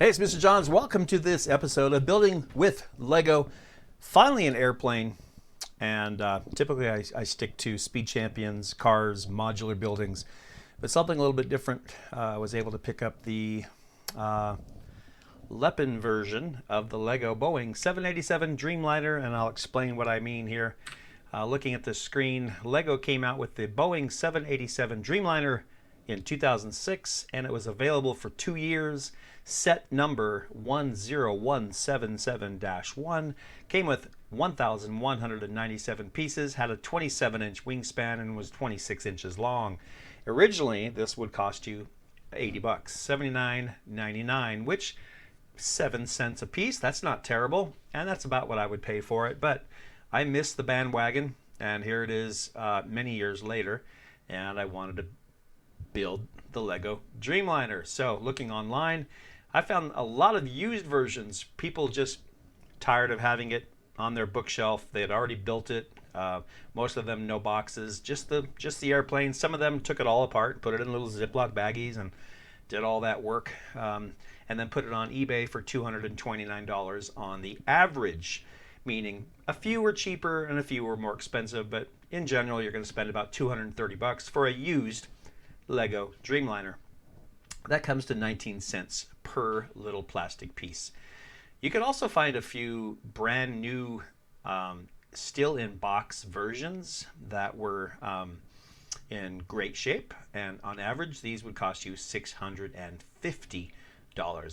Hey, it's Mr. Johns. Welcome to this episode of Building with Lego. Finally, an airplane. And typically I stick to Speed Champions, cars, modular buildings. But something a little bit different. I was able to pick up the Lepin version of the Lego Boeing 787 Dreamliner, and I'll explain what I mean here. Looking at the screen, Lego came out with the Boeing 787 Dreamliner in 2006, and it was available for 2 years. Set number 10177-1 came with 1,197 pieces, had a 27-inch wingspan, and was 26 inches long. Originally, this would cost you $80, $79.99, which 7 cents a piece. That's not terrible, and that's about what I would pay for it. But I missed the bandwagon, and here it is many years later, and I wanted to build the Lego Dreamliner. So looking online, I found a lot of used versions. People just tired of having it on their bookshelf. They had already built it. Most of them no boxes, just the airplane. Some of them took it all apart, put it in little Ziploc baggies, and did all that work, and then put it on eBay for $229 on the average, meaning a few were cheaper and a few were more expensive, but in general you're going to spend about $230 for a used Lego Dreamliner. That comes to 19 cents per little plastic piece. You can also find a few brand new still in box versions that were in great shape, and on average these would cost you $650.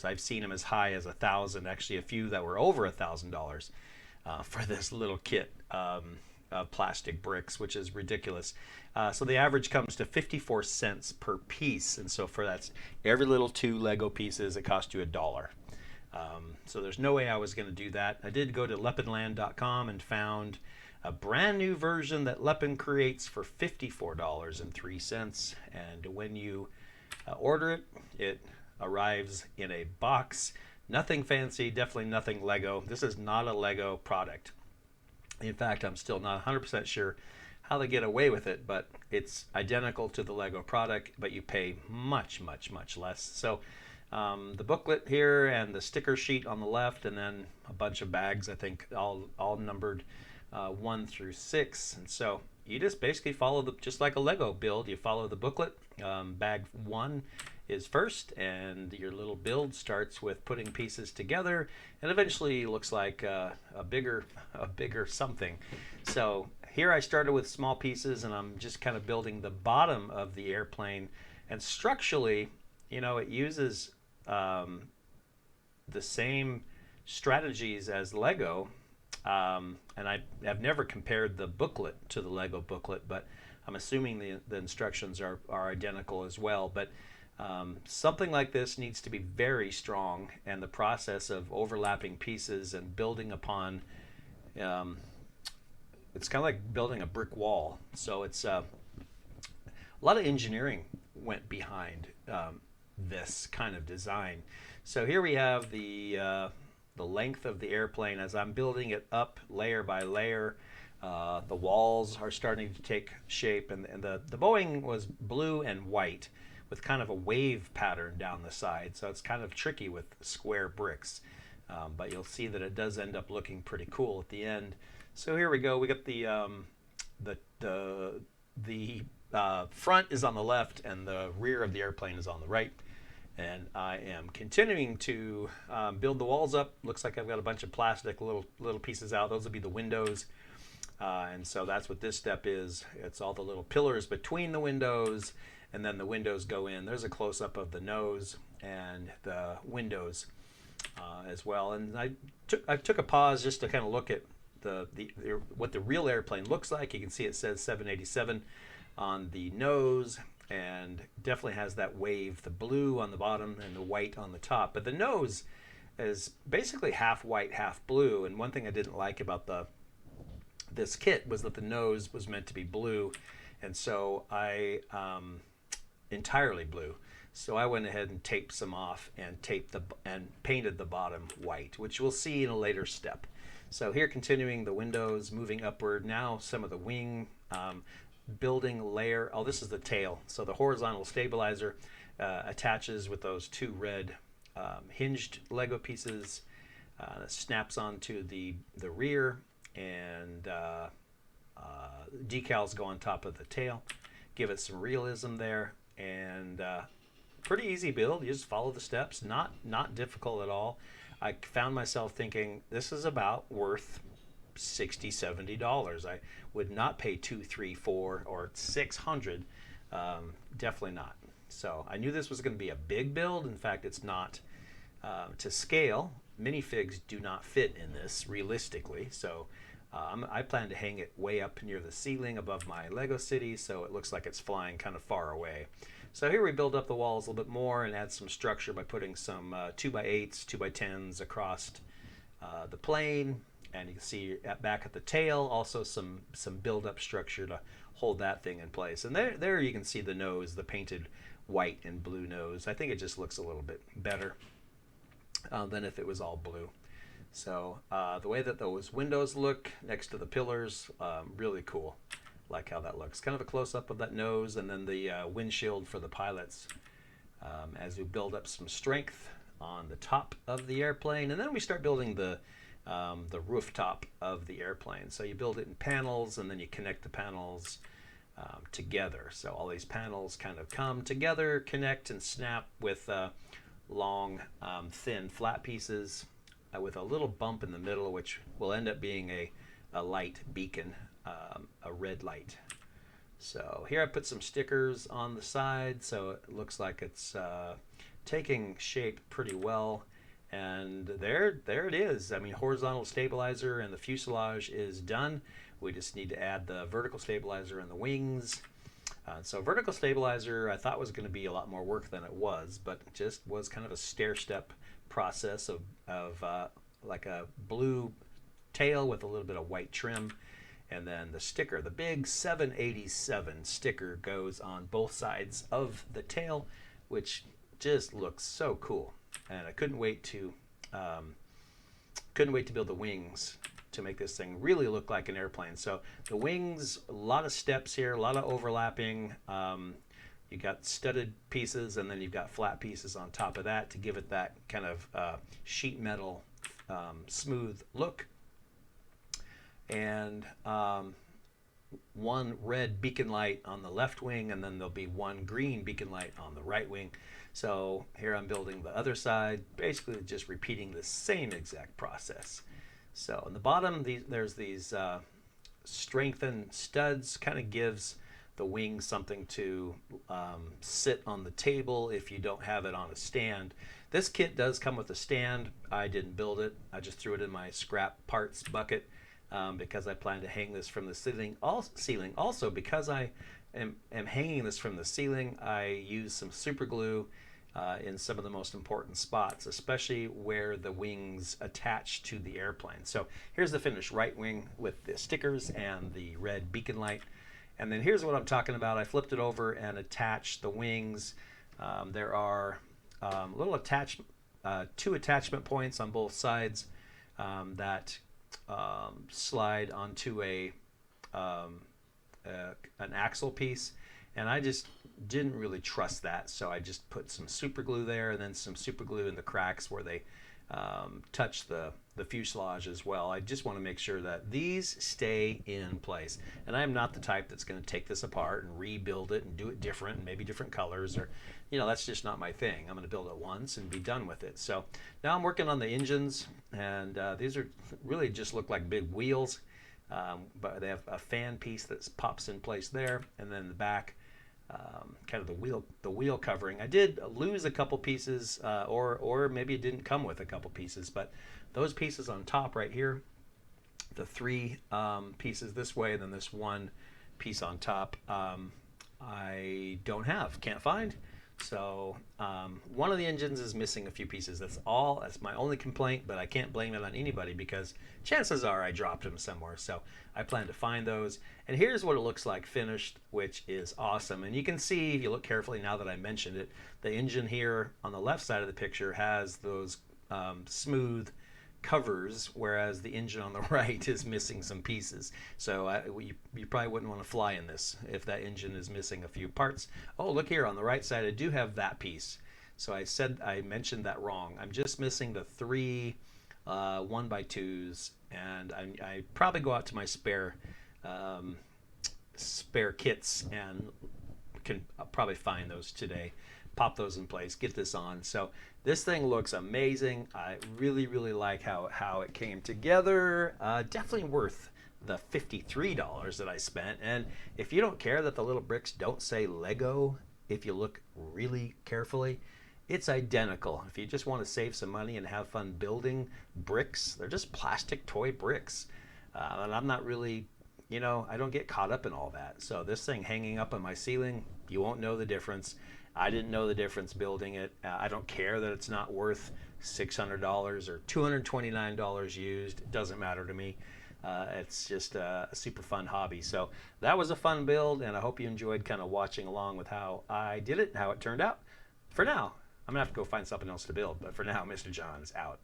I've seen them as high as $1,000, actually a few that were over $1,000 for this little kit of plastic bricks, which is ridiculous. So the average comes to 54 cents per piece, and so for that's every little 2 Lego pieces, it costs you $1. So there's no way I was going to do that. I did go to lepinland.com and found a brand new version that Lepin creates for $54.03, and when you order it, it arrives in a box. Nothing fancy, definitely nothing Lego. This is not a Lego product. In fact, I'm still not 100% sure how they get away with it, but it's identical to the Lego product, but you pay much, much, much less. So the booklet here and the sticker sheet on the left, and then a bunch of bags, I think all numbered 1 through 6. And so you just basically follow just like a Lego build, you follow the booklet. Bag 1 is first, and your little build starts with putting pieces together, and eventually looks like a bigger something. So here I started with small pieces, and I'm just kind of building the bottom of the airplane, and structurally, it uses the same strategies as Lego, and I have never compared the booklet to the Lego booklet, but I'm assuming the instructions are identical as well. But something like this needs to be very strong, and the process of overlapping pieces and building upon, it's kind of like building a brick wall. So it's a lot of engineering went behind this kind of design. So here we have the length of the airplane as I'm building it up layer by layer. The walls are starting to take shape, and the Boeing was blue and white with kind of a wave pattern down the side, so it's kind of tricky with square bricks, but you'll see that it does end up looking pretty cool at the end. So here we go. We got the front is on the left, and the rear of the airplane is on the right, and I am continuing to build the walls up. Looks like I've got a bunch of plastic little pieces out. Those will be the windows. And so that's what this step is. It's all the little pillars between the windows, and then the windows go in. There's a close-up of the nose and the windows as well. And I took a pause just to kind of look at what the real airplane looks like. You can see it says 787 on the nose, and definitely has that wave, the blue on the bottom and the white on the top. But the nose is basically half white, half blue. And one thing I didn't like about this kit was that the nose was meant to be blue, and so I entirely blue. So I went ahead and taped some off and painted the bottom white, which we'll see in a later step. So here, continuing the windows, moving upward. Now some of the wing building layer. Oh, this is the tail. So the horizontal stabilizer attaches with those 2 red hinged Lego pieces. That snaps onto the rear, and decals go on top of the tail. Give it some realism there, and pretty easy build. You just follow the steps. Not difficult at all. I found myself thinking this is about worth $60-70. I would not pay 2, 3, 4, or 600. Definitely not. So I knew this was going to be a big build. In fact, it's not to scale. Minifigs do not fit in this realistically. So I plan to hang it way up near the ceiling above my Lego city, so it looks like it's flying kind of far away. So here we build up the walls a little bit more and add some structure by putting some 2x8s, 2x10s across the plane. And you can see back at the tail also some build-up structure to hold that thing in place. And there you can see the nose, the painted white and blue nose. I think it just looks a little bit better than if it was all blue. So the way that those windows look next to the pillars, really cool. Like how that looks. Kind of a close-up of that nose, and then the windshield for the pilots as we build up some strength on the top of the airplane. And then we start building the rooftop of the airplane. So you build it in panels, and then you connect the panels together. So all these panels kind of come together, connect, and snap with long, thin, flat pieces with a little bump in the middle, which will end up being a light beacon, a red light. So here I put some stickers on the side, so it looks like it's taking shape pretty well. And there it is. I mean, horizontal stabilizer and the fuselage is done. We just need to add the vertical stabilizer and the wings. So vertical stabilizer I thought was going to be a lot more work than it was, but it just was kind of a stair-step process of like a blue tail with a little bit of white trim. And then the sticker, the big 787 sticker, goes on both sides of the tail, which just looks so cool. And I couldn't wait to build the wings to make this thing really look like an airplane. So the wings, a lot of steps here, a lot of overlapping. You got studded pieces, and then you've got flat pieces on top of that to give it that kind of sheet metal smooth look. And one red beacon light on the left wing, and then there'll be one green beacon light on the right wing. So here I'm building the other side, basically just repeating the same exact process. So in the bottom, there's these strengthened studs, kind of gives the wing something to sit on the table if you don't have it on a stand. This kit does come with a stand. I didn't build it. I just threw it in my scrap parts bucket because I plan to hang this from the ceiling. Also, because I am hanging this from the ceiling, I use some super glue in some of the most important spots, especially where the wings attach to the airplane. So here's the finished right wing with the stickers and the red beacon light. And then here's what I'm talking about. I flipped it over and attached the wings. There are two attachment points on both sides that slide onto an axle piece, and I just didn't really trust that, so I just put some super glue there, and then some super glue in the cracks where they touch the fuselage as well. I just want to make sure that these stay in place, and I am not the type that's going to take this apart and rebuild it and do it different and maybe different colors, or that's just not my thing. I'm going to build it once and be done with it. So now I'm working on the engines, and these are really just look like big wheels, but they have a fan piece that pops in place there, and then the back kind of the wheel covering. I did lose a couple pieces, or maybe it didn't come with a couple pieces, but those pieces on top right here, the three pieces this way, and then this one piece on top, I can't find. So one of the engines is missing a few pieces. That's my only complaint, but I can't blame it on anybody because chances are I dropped them somewhere. So I plan to find those. And here's what it looks like finished, which is awesome. And you can see, if you look carefully now that I mentioned it, the engine here on the left side of the picture has those smooth covers, whereas the engine on the right is missing some pieces. So you probably wouldn't want to fly in this if that engine is missing a few parts. Oh, look here on the right side, I do have that piece. So I mentioned that wrong. I'm just missing the three 1x2s, and I probably go out to my um, spare kits and can probably find those today. Pop those in place, get this on. So this thing looks amazing. I really, really like how it came together. Definitely worth the $53 that I spent. And if you don't care that the little bricks don't say Lego, if you look really carefully, it's identical. If you just want to save some money and have fun building bricks, they're just plastic toy bricks. And I'm not really, I don't get caught up in all that. So this thing hanging up on my ceiling, you won't know the difference. I didn't know the difference building it. I don't care that it's not worth $600 or $229 used. It doesn't matter to me. It's just a super fun hobby. So that was a fun build, and I hope you enjoyed kind of watching along with how I did it and how it turned out. For now, I'm going to have to go find something else to build, but for now, Mr. John's out.